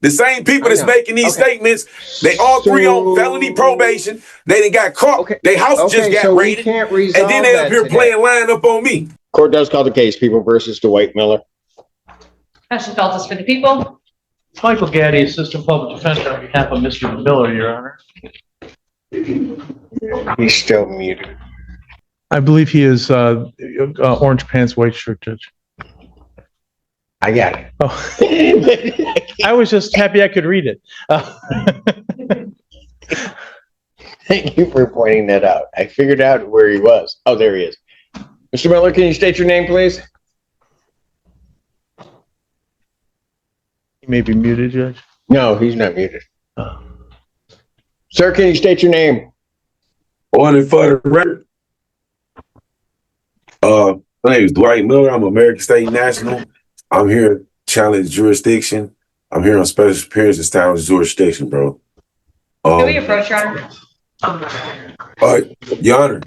The same people that's making these statements, they all three on felony probation. They done got caught. Okay. Their house just got raided. Can't and then they up here playing line up on me. Court does call the case, People versus Dwight Miller. Ashley Feltus for the people. Michael Gaddy, Assistant Public Defender on behalf of Mr. Miller, Your Honor. He's still muted. I believe he is orange pants, white shirt, Judge. I got it. Oh. I was just happy I could read it. Thank you for pointing that out. I figured out where he was. Oh, there he is. Mr. Miller, can you state your name, please? He may be muted, Judge. No, he's not muted. Sir, can you state your name? On and for the record. My name is Dwight Miller. I'm American State National. I'm here to challenge jurisdiction. I'm here on special appearance to challenge jurisdiction, bro. Can we approach, Your Honor? Your Honor,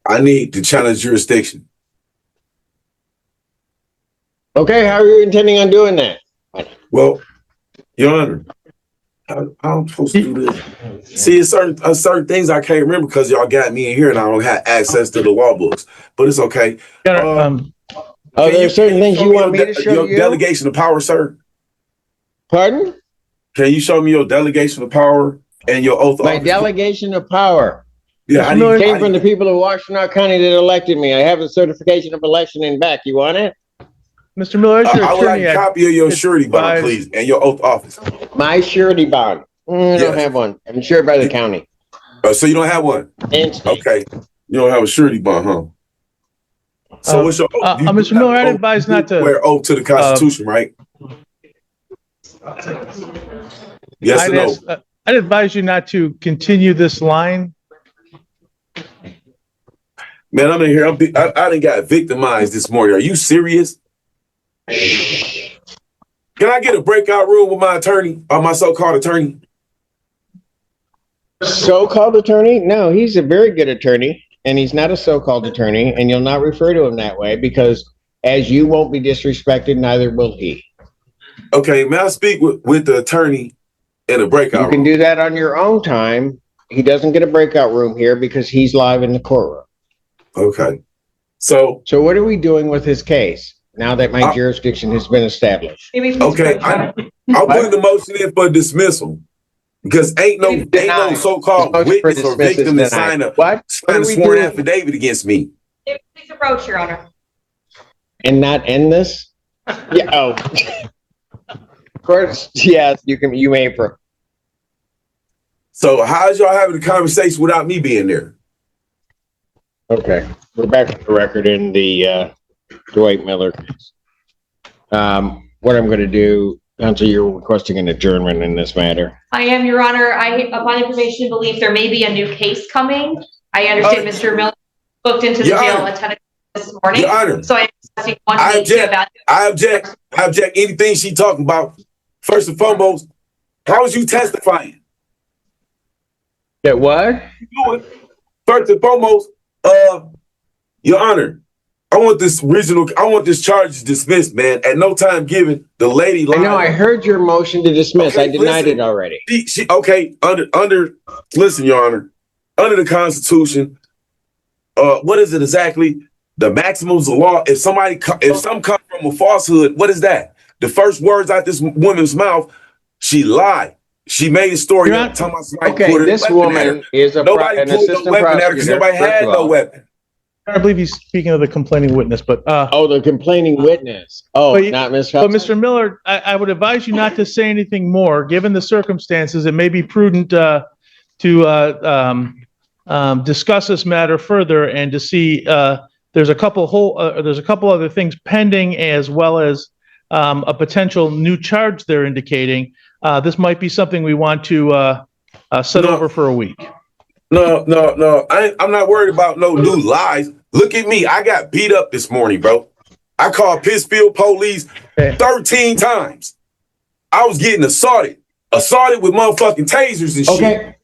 I need to challenge jurisdiction. Okay, how are you intending on doing that? Well, Your Honor, how I'm supposed to do this? See, it's certain things I can't remember because y'all got me in here and I don't have access to the law books. But it's okay. There are certain things you want me to show you? Your delegation of power, sir. Pardon? Can you show me your delegation of power and your oath of office? My delegation of power. Yeah, I came from the people of Washtenaw County that elected me. I have a certification of election in back. You want it? Mr. Miller, I would like a copy of your surety bond, please, and your oath of office. My surety bond. I don't have one. I'm insured by the county. So you don't have one? Okay. You don't have a surety bond, huh? So what's your oath? Mr. Miller, I'd advise not to wear oath to the Constitution, right? Yes or no? I'd advise you not to continue this line. Man, I'm in here. I done got victimized this morning. Are you serious? Can I get a breakout room with my attorney or my so-called attorney? So-called attorney? No, he's a very good attorney, and he's not a so-called attorney, and you'll not refer to him that way because as you won't be disrespected, neither will he. Okay, may I speak with the attorney in a breakout room? You can do that on your own time. He doesn't get a breakout room here because he's live in the courtroom. Okay. So what are we doing with his case now that my jurisdiction has been established? Okay, I'll put the motion in for dismissal because ain't no so-called witness or victim to sign a sworn affidavit against me. Please approach, Your Honor. And not end this? Yeah. Oh. Of course, yes, you may approach. So how's y'all having a conversation without me being there? Okay, we're back to the record in the Dwight Miller case. What I'm going to do, Counsel, you're requesting an adjournment in this matter. I am, Your Honor. Upon information, believe there may be a new case coming. I understand Mr. Miller booked into the jail at 10 this morning. Your Honor, so I object. Anything she talking about. First and foremost, how is you testifying? That what? First and foremost, Your Honor, I want this charge dismissed, man. At no time given, the lady lied. I know, I heard your motion to dismiss. Okay, I denied it already. Listen, Your Honor, under the Constitution, what is it exactly? The maximums of law. If something come from a falsehood, what is that? The first words out this woman's mouth, she lied. She made a story up telling somebody put this woman is an assistant prosecutor. Because nobody had no weapon. I believe he's speaking of the complaining witness, but the complaining witness. Not Ms. But Mr. Miller, I would advise you not to say anything more. Given the circumstances, it may be prudent to discuss this matter further and to see there's a couple other things pending, as well as a potential new charge they're indicating. This might be something we want to set over for a week. No. I'm not worried about no new lies. Look at me. I got beat up this morning, bro. I called Pittsfield police 13 times. I was getting assaulted with motherfucking tasers and shit.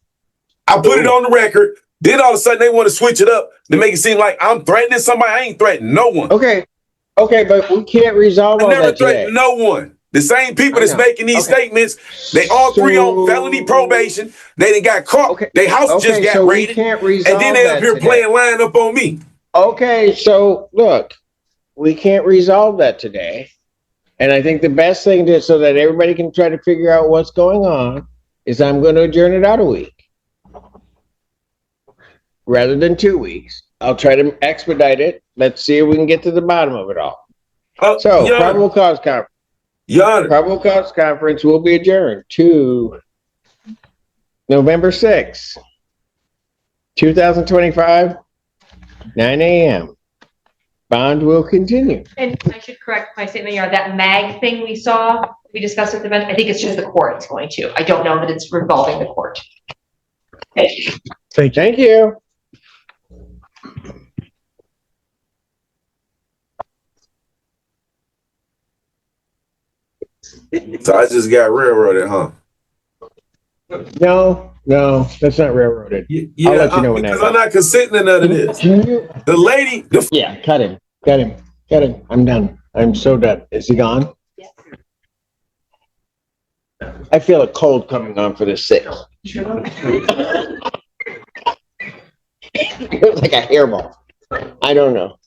I put it on the record. Then all of a sudden they want to switch it up to make it seem like I'm threatening somebody. I ain't threatening no one. Okay, but we can't resolve all that today. I never threatened no one. The same people I that's know. making these Okay. statements, they all three on So- felony probation. They done got caught. Okay. Their house just Okay, got so we raided. can't And resolve then they up that here today. playing line up on me. Okay, so look, we can't resolve that today. And I think the best thing to, so that everybody can try to figure out what's going on, is I'm going to adjourn it out a week. Rather than 2 weeks. I'll try to expedite it. Let's see if we can get to the bottom of it all. So, Your Honor, probable cause conference. Your Honor, Probable cause conference will be adjourned to November 6th, 2025, 9 a.m. Bond will continue. And I should correct my statement, Your Honor, that MAG thing we saw, we discussed at the bench, I think it's just the court is going to. I don't know that it's revolving the court. Okay. Thank you. so I just got railroaded, huh? No, that's not railroaded. Yeah, I'll let you know when that because I'm not consenting to none of this. Can you? The lady, Yeah, cut him. I'm done. I'm so done. Is he gone? Yes. I feel a cold coming on for this 6th. It was like a hairball. I don't know.